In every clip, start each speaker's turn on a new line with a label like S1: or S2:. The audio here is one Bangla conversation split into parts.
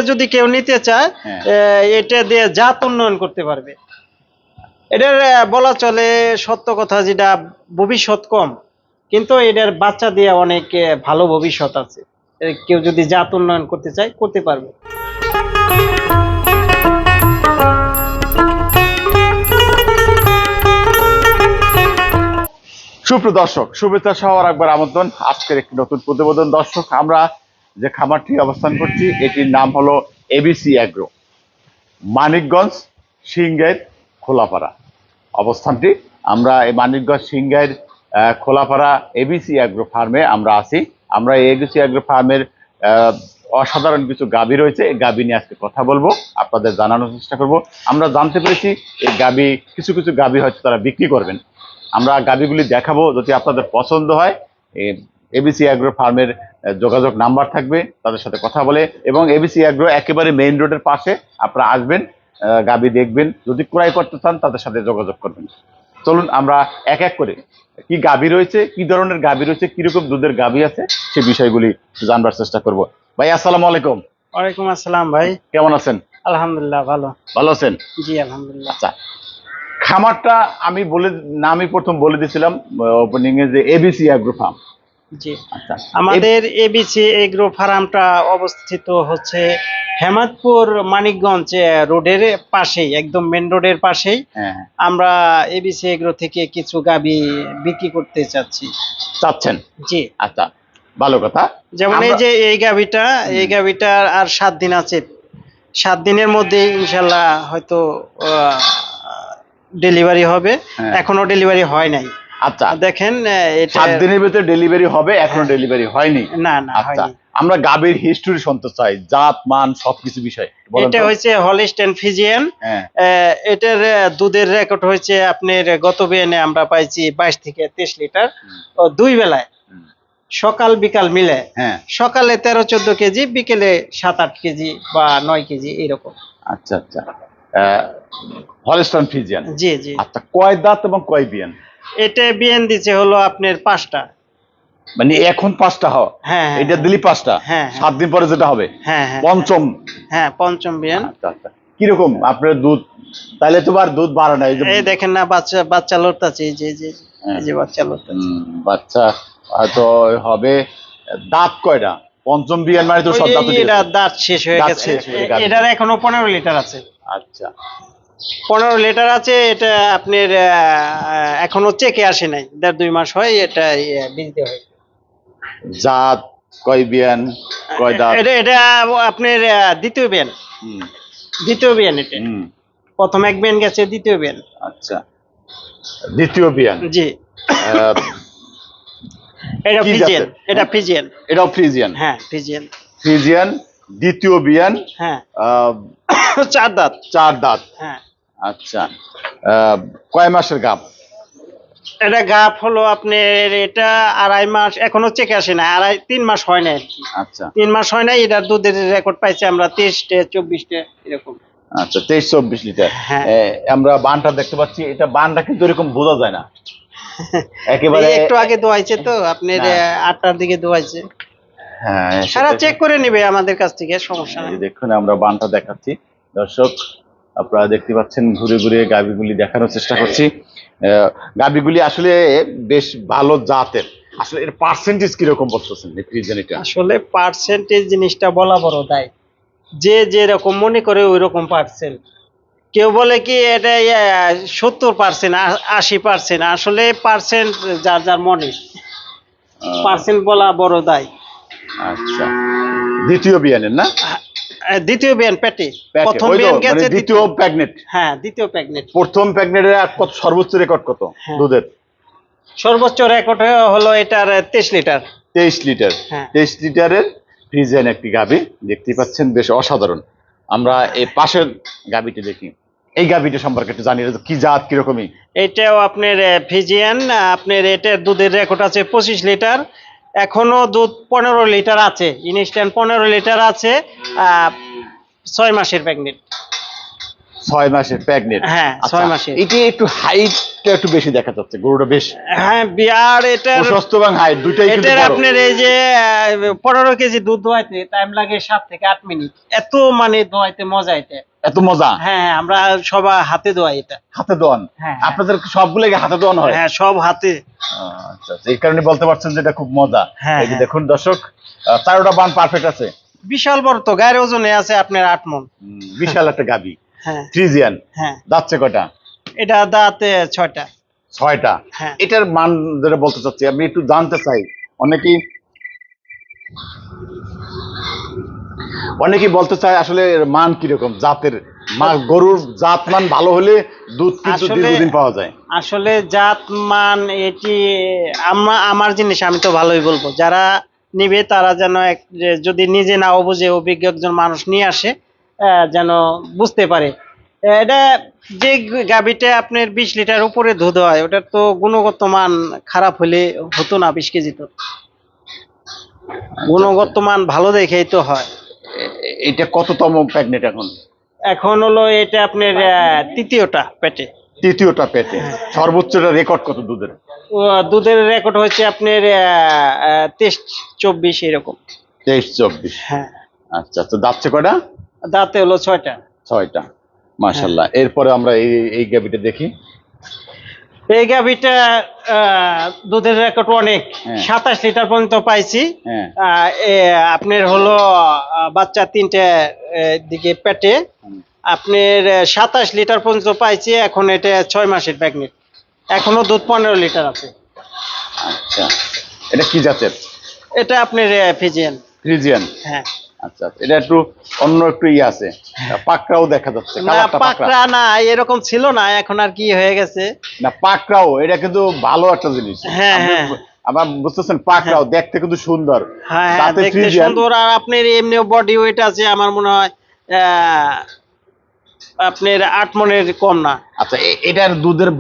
S1: যদি কেউ নিতে চায় এটা দিয়ে জাত উন্নয়ন করতে পারবে। এটার বলা চলে সত্য কথা যেটা ভবিষ্যৎ কম, কিন্তু এটার বাচ্চা দিয়ে অনেক ভালো ভবিষ্যৎ আছে। কেউ যদি জাত উন্নয়ন করতে চায় করতে পারবে।
S2: সুপ্রিয় দর্শক, শুভেচ্ছা সহ একবার আমন্ত্রণ আজকের একটি নতুন প্রতিবেদন। দর্শক, আমরা যে খামারটি অবস্থান করছি এটির নাম হলো এবিসি অ্যাগ্রো, মানিকগঞ্জ সিংগাইর খোলাপাড়া অবস্থানটি। আমরা এই মানিকগঞ্জ সিংগাইর খোলাপাড়া এবিসি অ্যাগ্রো ফার্মে আমরা আছি। আমরা এই এবিসি অ্যাগ্রো ফার্মের অসাধারণ কিছু গাভী রয়েছে, এই গাভী নিয়ে আজকে কথা বলবো, আপনাদের জানানোর চেষ্টা করব। আমরা জানতে পেরেছি এই গাভী কিছু কিছু গাভী হয়তো তারা বিক্রি করবেন। আমরা গাভীগুলি দেখাবো, যদি আপনাদের পছন্দ হয় এবিসি অ্যাগ্রো ফার্মের যোগাযোগ নাম্বার থাকবে, তাদের সাথে কথা বলে। এবং এবিসি অ্যাগ্রো একেবারে মেইন রোডের পাশে, আপনারা আসবেন, গাভী দেখবেন, যদি ক্রয় করতে চান তাদের সাথে যোগাযোগ করবেন। চলুন আমরা এক এক করে কি গাভী রয়েছে, কি ধরনের গাভী রয়েছে, কিরকম দুধের গাভী আছে সে বিষয়গুলি জানবার চেষ্টা করব। ভাই আসসালামু আলাইকুম।
S1: ওয়ালাইকুম আসসালাম ভাই,
S2: কেমন আছেন?
S1: আলহামদুলিল্লাহ ভালো।
S2: ভালো আছেন?
S1: জি আলহামদুলিল্লাহ।
S2: আচ্ছা, খামারটা আমি প্রথম বলে দিয়েছিলাম ওপেনিং এ যে এবিসি অ্যাগ্রো ফার্ম।
S1: জি, আচ্ছা, আমাদের এবিসি এগ্রো ফার্মটা অবস্থিত হচ্ছে হেমাদপুর মানিকগঞ্জ রোডের পাশেই, একদম মেন রোডের পাশেই। আমরা এবিসি এগ্রো থেকে কিছু গাভী বিক্রি করতে চাচ্ছেন। জি,
S2: আচ্ছা, ভালো কথা।
S1: যেমন এই যে এই গাভীটা আর 7 দিন আছে, 7 দিনের মধ্যে ইনশাল্লাহ হয়তো ডেলিভারি হবে। এখনো ডেলিভারি হয় নাই।
S2: আচ্ছা,
S1: দেখেন
S2: 7 দিনের ভিতরে ডেলিভারি হবে, এখনো ডেলিভারি হয়নি?
S1: না,
S2: আচ্ছা, আমরা গাভীর হিস্টরি শুনতে চাই, জাত মান সবকিছু বিষয়।
S1: এটা হচ্ছে হলস্টাইন ফ্রিজিয়ান। এটার দুধের রেকর্ড হয়েছে আপনার গত বিয়ানে আমরা পাইছি 22 থেকে 23 লিটার, দুই বেলায়, সকাল বিকাল মিলে। সকালে 13-14 কেজি, বিকেলে 7-8 কেজি বা 9 কেজি এরকম।
S2: আচ্ছা আচ্ছা, হলস্টাইন ফ্রিজিয়ান।
S1: জি জি।
S2: আচ্ছা, কয় দাঁত এবং কয় বিয়ান?
S1: এটা বিয়ান দিচ্ছে হলো আপনার 5টা।
S2: মানে এখন 5টা হয়? হ্যাঁ, এটা দিলি 5টা। 7 দিন পরে যেটা হবে পঞ্চম।
S1: পঞ্চম বিয়ান।
S2: আচ্ছা আচ্ছা, কিরকম আপনার দুধ? তাহলে তো আর দুধ বাড়ে না।
S1: এই দেখেন না, বাচ্চা লড়তাছে, এই যে বাচ্চা লড়তাছে।
S2: বাচ্চা হয়তো হবে। দাঁত কয়টা? পঞ্চম বিয়ান মানে তো সব
S1: দাঁত শেষ হয়ে গেছে। এটার এখনো 15 লিটার আছে।
S2: আচ্ছা,
S1: 15 লিটার আছে। এটা আপনার এখনো চেকে আসে নাই, 1.5-2 মাস হয় এটা বীজতে হয়।
S2: জাত কয় বিয়ান, কয় দাঁত?
S1: এটা আপনার দ্বিতীয় বিয়ান। এটা প্রথম এক বিয়ান গেছে, দ্বিতীয় বিয়ান।
S2: আচ্ছা, দ্বিতীয় বিয়ান।
S1: জি, এটা ফ্রিজিয়ান। এটাও ফ্রিজিয়ান।
S2: ফ্রিজিয়ান দ্বিতীয় বিয়ান।
S1: 4 দাঁত।
S2: আচ্ছা, কয় মাসের গাব?
S1: এটা গাব হলো আপনার, এটা 2.5 মাস, এখনো চেকে আসে না, 3 মাস হয় না আর কি।
S2: আচ্ছা,
S1: 3 মাস হয় না। এটার দুধের রেকর্ড পাইছি আমরা 23-24 এরকম।
S2: আচ্ছা, 23-24 লিটার। আমরা বানটা দেখতে পাচ্ছি, এটা বানটা কিন্তু এরকম বোঝা যায় না, একেবারে
S1: একটু আগে দোয়াইছে তো আপনার 8টার দিকে দোয়াইছে। সারা চেক করে নেবে আমাদের কাছ থেকে, সমস্যা নেই।
S2: দেখুন, আমরা বানটা দেখাচ্ছি দর্শক, আপনারা দেখতে পাচ্ছেন, ঘুরে ঘুরে গাভীগুলি দেখানোর চেষ্টা করছি। গাভীগুলি আসলে বেশ ভালো জাতের। আসলে এর পার্সেন্টেজ কিরকম বলতেছেন এই ফ্রিজিয়ান? এটা আসলে
S1: পার্সেন্টেজ জিনিসটা বলা বড় দায়, যে যেরকম মনে করে ওই রকম পার্সেন্ট। কেউ বলে কি এটা 70%, 80%। আসলে পার্সেন্ট যার যার মনে, পার্সেন্ট বলা বড় দায়।
S2: আচ্ছা, দ্বিতীয় বিয়ানের না?
S1: দ্বিতীয় বিয়ান পেটে, প্রথম বিয়ান গেছে
S2: দ্বিতীয় প্রেগনেন্ট।
S1: দ্বিতীয় প্রেগনেন্ট।
S2: প্রথম প্রেগনেন্টের কত সর্বোচ্চ রেকর্ড কত দুধের?
S1: সর্বোচ্চ রেকর্ড হলো এটার 23 লিটার।
S2: 23 লিটার। 23 লিটারের ফ্রিজিয়ান একটি গাভী দেখতে পাচ্ছেন, বেশ অসাধারণ। আমরা এই পাশের গাভীটি দেখি, এই গাভীটি সম্পর্কে একটু জানি, কি জাত, কিরকমই?
S1: এটাও আপনার ফ্রিজিয়ান। আপনার এটার দুধের রেকর্ড আছে 25 লিটার, এখনো দুধ 15 লিটার আছে, ইনস্ট্যান্ট 15 লিটার আছে। 6 মাসের প্রেগনেন্ট।
S2: 6 মাসের প্রেগনেন্ট।
S1: 6 মাসের।
S2: এটি একটু হাইট হাইটটা একটু বেশি দেখা যাচ্ছে, গরুটা বেশ
S1: হ্যাঁ বিয়ার এটার
S2: প্রশস্ত এবং হাইট দুইটাই কিন্তু
S1: এটার
S2: বড়।
S1: আপনার এই যে 15 কেজি দুধ দোয়াইতে টাইম লাগে 7 থেকে 8 মিনিট। এত মানে দোয়াইতে মজা এটা।
S2: এত মজা।
S1: হ্যাঁ আমরা সবাই হাতে দোয়াই এটা।
S2: হাতে দোয়ান?
S1: হ্যাঁ
S2: আপনাদের সবগুলোকে হাতে দোয়ান হয়?
S1: হ্যাঁ সব হাতে।
S2: আচ্ছা আচ্ছা, এই কারণে বলতে পারছেন যে এটা খুব মজা।
S1: হ্যাঁ,
S2: এই যে
S1: হ্যাঁ।
S2: দেখুন দর্শক, চারোটা বান পারফেক্ট আছে।
S1: বিশাল বড় তো, গায়ের ওজনে আছে আপনার 8 মণ।
S2: বিশাল একটা গাবি।
S1: হ্যাঁ
S2: ফ্রিজিয়ান।
S1: হ্যাঁ
S2: দাঁতছে কয়টা?
S1: এটা দাঁতে 6টা।
S2: 6টা।
S1: হ্যাঁ
S2: এটার মান যেটা বলতে চাচ্ছি, আমি একটু জানতে চাই। অনেকেই বলতে চায় আসলে এর মান কিরকম, জাতের গরুর জাত মান ভালো হলে দুধ কিন্তু
S1: আসলে
S2: দীর্ঘদিন পাওয়া যায়।
S1: আসলে জাত মান এটি আমার জিনিস, আমি তো ভালোই বলবো। যারা নিবে তারা যেন যদি নিজে নাও বুঝে অভিজ্ঞ একজন মানুষ নিয়ে আসে, যেন বুঝতে পারে। এটা যে গাভীটা আপনার 20 লিটার উপরে দুধ হয়, ওটার তো গুণগত মান খারাপ হলে হতো না 20 কেজি। তো গুণগত মান ভালো দেখেই তো হয়।
S2: এটা কততম প্রেগনেন্ট এখন?
S1: এখন হলো এটা আপনার তৃতীয়টা পেটে।
S2: তৃতীয়টা পেটে। সর্বোচ্চ রেকর্ড কত দুধের?
S1: দুধের রেকর্ড হচ্ছে আপনার 23-24 এরকম।
S2: 23-24।
S1: হ্যাঁ
S2: আচ্ছা আচ্ছা, দাঁতছে কয়টা?
S1: দাঁতে হলো 6টা।
S2: 6টা। মাশাআল্লাহ। এরপরে আমরা এই গাবিটা দেখি।
S1: এই গাভীটা দুধের রেকর্ড অনেক।
S2: হ্যাঁ।
S1: 27 লিটার পর্যন্ত পাইছি।
S2: হ্যাঁ।
S1: আপনার হলো বাচ্চা 3টে দিকে পেটে। আপনার 27 লিটার পর্যন্ত পাইছি। এখন এটা 6 মাসের প্রেগনেন্ট। এখনো দুধ 15 লিটার আছে।
S2: আচ্ছা, এটা কি জাতের?
S1: এটা আপনার ফিজিয়ান।
S2: ফ্রিজিয়ান।
S1: হ্যাঁ
S2: আচ্ছা, এটা একটু অন্য একটু আছে, পাকড়াও দেখা যাচ্ছে।
S1: না
S2: কালারটা পাকড়া।
S1: পাকড়া না, এরকম ছিল না, এখন আর কি হয়ে গেছে।
S2: না পাকড়াও, এটা কিন্তু ভালো একটা জিনিস।
S1: হ্যাঁ হ্যাঁ
S2: আবার বুঝতেছেন, পাকড়াও দেখতে কিন্তু সুন্দর।
S1: হ্যাঁ হ্যাঁ
S2: দাঁতে
S1: দেখতে
S2: ফ্রিজিয়ান।
S1: সুন্দর। আর আপনার এমনি বডি ওয়েট আছে আমার মনে হয় আপনার 8 মণের কম না।
S2: আচ্ছা, এটার দুধের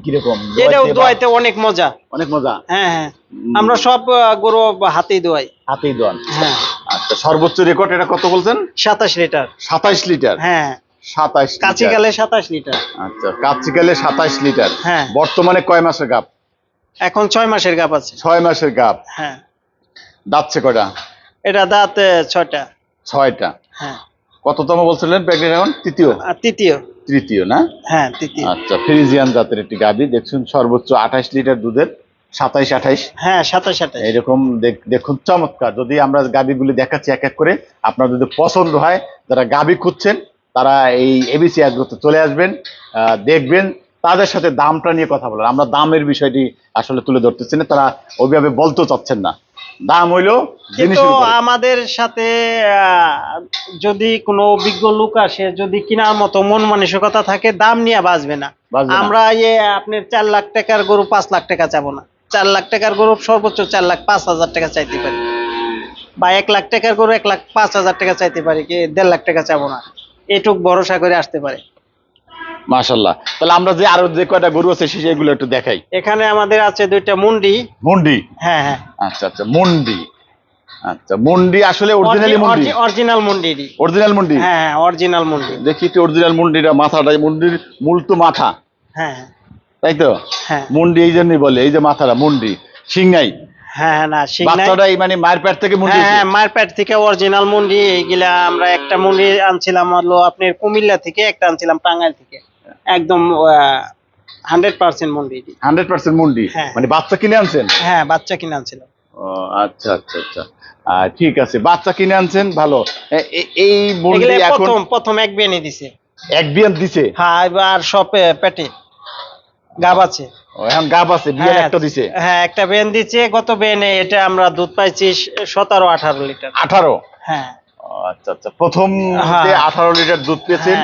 S2: কিরকম?
S1: এটাও দোয়াইতে অনেক মজা।
S2: অনেক মজা।
S1: হ্যাঁ হ্যাঁ আমরা সব গরু হাতেই দোয়াই।
S2: হাতেই দোয়ান?
S1: হ্যাঁ।
S2: আচ্ছা, সর্বোচ্চ রেকর্ড এটা কত বলছেন?
S1: 27 লিটার।
S2: 27 লিটার?
S1: হ্যাঁ
S2: 27
S1: কাছে গেলে 27 লিটার।
S2: আচ্ছা, কাচ্চিকালে 27 লিটার।
S1: হ্যাঁ।
S2: বর্তমানে কয় মাসের গাব?
S1: এখন 6 মাসের গাব আছে।
S2: 6 মাসের গাব।
S1: হ্যাঁ।
S2: দাঁতছে কয়টা?
S1: এটা দাঁত 6টা।
S2: 6টা।
S1: হ্যাঁ।
S2: কততম বলছিলেন প্রেগনেন্ট এখন? তৃতীয়?
S1: তৃতীয়।
S2: তৃতীয় না?
S1: হ্যাঁ তৃতীয়।
S2: আচ্ছা, ফ্রিজিয়ান জাতের একটি গাবি। দেখুন সর্বোচ্চ 28 লিটার দুধের। 27-28।
S1: হ্যাঁ 27-28।
S2: এরকম দেখুন, চমৎকার। যদি আমরা গাবিগুলি দেখাচ্ছি এক এক করে, আপনার যদি পছন্দ হয়, যারা গাবি খুঁজছেন তারা এই এবিসি অ্যাগ্রোতে চলে আসবেন, দেখবেন। তাদের সাথে দামটা নিয়ে কথা বলেন। আমরা দামের বিষয়টি আসলে তুলে ধরতেছি না, তারা ওইভাবে বলতেও চাচ্ছেন না। দাম হইলো
S1: কিন্তু আমাদের সাথে যদি কোনো অভিজ্ঞ লোক আসে, যদি কেনার মতো মন মানসিকতা থাকে, দাম নিয়ে বাঁচবে না। আমরা আপনার 4 লাখ টাকার গরু 5 লাখ টাকা চাবো না। 4 লাখ টাকার গরু সর্বোচ্চ 4,05,000 টাকা চাইতে পারি, বা 1 লাখ টাকার গরু 1,05,000 টাকা চাইতে পারি, কি 1.5 লাখ টাকা চাবো না। এটুক ভরসা করে আসতে পারে।
S2: মাশাআল্লাহ। তাহলে আমরা যে আরো যে কয়টা গরু আছে সেগুলো একটু দেখাই।
S1: এখানে আমাদের আছে 2টা মুন্ডি।
S2: মুন্ডি?
S1: হ্যাঁ হ্যাঁ।
S2: আচ্ছা আচ্ছা, মুন্ডি। আচ্ছা, মুন্ডি আসলে অরিজিনালি মুন্ডি?
S1: অরিজিনাল মুন্ডি।
S2: অরিজিনাল মুন্ডি?
S1: হ্যাঁ হ্যাঁ অরিজিনাল মুন্ডি।
S2: দেখি একটু অরিজিনাল মুন্ডিটা, মাথাটা, মুন্ডির মূল তো মাথা।
S1: হ্যাঁ
S2: তাই তো?
S1: হ্যাঁ।
S2: মুন্ডি এই জন্যই বলে, এই যে মাথাটা মুন্ডি, সিংহাই।
S1: হ্যাঁ হ্যাঁ না সিং নাই।
S2: বাচ্চাটাই মানে মায়ের পেট থেকে মুন্ডি?
S1: হ্যাঁ মায়ের পেট থেকে অরিজিনাল মুন্ডি। এইগুলা আমরা একটা মুন্ডি আনছিলাম হলো আপনার কুমিল্লা থেকে, একটা আনছিলাম টাঙ্গাইল থেকে। একদম 100% মুন্ডি।
S2: 100% মুন্ডি?
S1: হ্যাঁ।
S2: মানে বাচ্চা কিনে আনছেন?
S1: হ্যাঁ বাচ্চা কিনে আনছিলাম।
S2: ও আচ্ছা আচ্ছা আচ্ছা, ঠিক আছে, বাচ্চা কিনে আনছেন, ভালো। এই মুন্ডি এখন
S1: প্রথম এক বিয়ানি দিছে।
S2: এক বিয়ান দিছে?
S1: হ্যাঁ এবার সব পেটে গাব আছে।
S2: এখন গাব আছে, বিয়ান একটা দিছে?
S1: হ্যাঁ একটা বিয়ান দিছে। গত বিয়ানে এটা আমরা দুধ পাইছি 17-18 লিটার।
S2: 18?
S1: হ্যাঁ।
S2: আচ্ছা আচ্ছা, প্রথম 18 লিটার দুধ পেয়েছেন।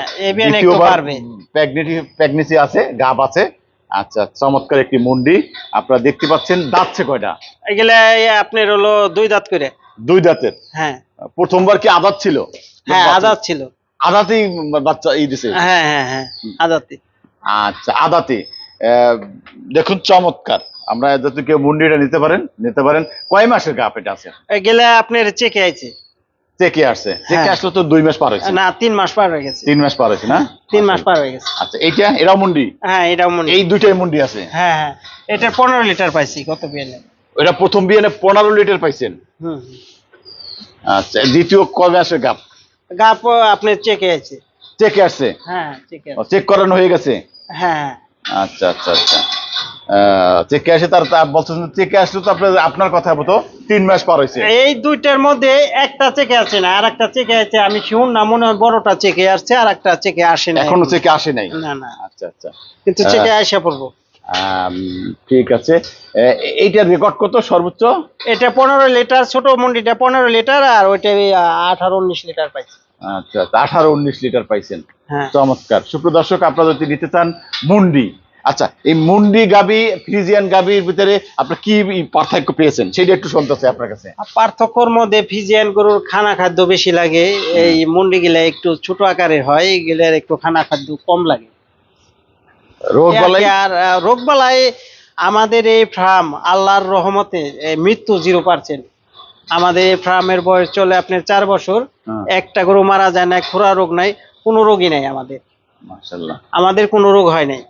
S2: প্রেগনেন্সি আছে, গাব আছে। আচ্ছা, চমৎকার একটি মুন্ডি আপনারা দেখতে পাচ্ছেন। দাঁতছে কয়টা?
S1: এগুলা আপনার হলো 2 দাঁত করে।
S2: 2 দাঁতের?
S1: হ্যাঁ।
S2: প্রথমবার কি আদাত ছিল?
S1: হ্যাঁ আদাত ছিল।
S2: আদাতেই বাচ্চা দিছে?
S1: হ্যাঁ হ্যাঁ হ্যাঁ আদাতে।
S2: আচ্ছা, আদাতে। দেখুন চমৎকার। আমরা যদি কেউ মুন্ডিটা নিতে পারেন। কয় মাসের গাপ এটা আছে?
S1: গেলে আপনার চেকে আইছে।
S2: চেকে আসছে, চেকে
S1: হ্যাঁ।
S2: আসলে তো 2 মাস পার হয়েছে,
S1: না 3 মাস পার হয়ে গেছে।
S2: 3 মাস পার হয়েছে না?
S1: 3 মাস পার হয়ে গেছে।
S2: আচ্ছা, এইটা এরাও মুন্ডি?
S1: হ্যাঁ এটাও মনে।
S2: এই দুইটাই মুন্ডি আছে?
S1: হ্যাঁ হ্যাঁ, এটা 15 লিটার পাইছি গত বিয়ানে।
S2: এটা প্রথম বিয়ানে 15 লিটার পাইছেন?
S1: হুম।
S2: আচ্ছা, দ্বিতীয় কবে আসে গাব?
S1: গাপ আপনার চেকে আছে।
S2: চেকে আসছে?
S1: হ্যাঁ চেকে আছে।
S2: চেক করানো হয়ে গেছে?
S1: হ্যাঁ।
S2: আচ্ছা আচ্ছা আচ্ছা, চেকে আসে, তার বলছেন চেকে আসলে তো আপনার কথা মতো 3 মাস পার হয়েছে।
S1: এই দুইটার মধ্যে একটা চেকে আছে না, আর একটা চেকে আছে, আমি শিওর না, মনে হয় বড়টা চেকে আসছে, আর একটা চেকে আসে না
S2: এখনো চেকে আসে নাই?
S1: না না,
S2: আচ্ছা আচ্ছা,
S1: কিন্তু চেকে আসা পড়বো।
S2: ঠিক আছে। এইটার রেকর্ড কত সর্বোচ্চ?
S1: এটা 15 লিটার, ছোট মন্ডিটা 15 লিটার, আর ওইটা 18-19 লিটার পাইছি।
S2: আচ্ছা, 18-19 লিটার পাইছেন।
S1: হ্যাঁ।
S2: চমৎকার। সুপ্রিয় দর্শক, আপনারা যদি নিতে চান মুন্ডি, আচ্ছা এই মুন্ডি গাবি ফ্রিজিয়ান গাবির ভিতরে আপনার কি পার্থক্য পেয়েছেন সেটা একটু শুনতে চাই আপনার কাছে।
S1: পার্থক্যর মধ্যে ফিজিয়ান গরুর খানা খাদ্য বেশি লাগে, এই মুন্ডি গিলা একটু ছোট আকারের হয়, এগুলার একটু খানা খাদ্য কম লাগে।
S2: রোগ বালাই?
S1: আর রোগ বালাই আমাদের এই ফার্ম আল্লাহর রহমতে মৃত্যু 0%। আমাদের এই ফার্মের বয়স চলে আপনার 4 বছর, একটা গরু মারা যায় না, খুরা রোগ নাই, কোনো রোগই নাই আমাদের।
S2: মাশাআল্লাহ,
S1: আমাদের কোনো রোগ হয় নাই।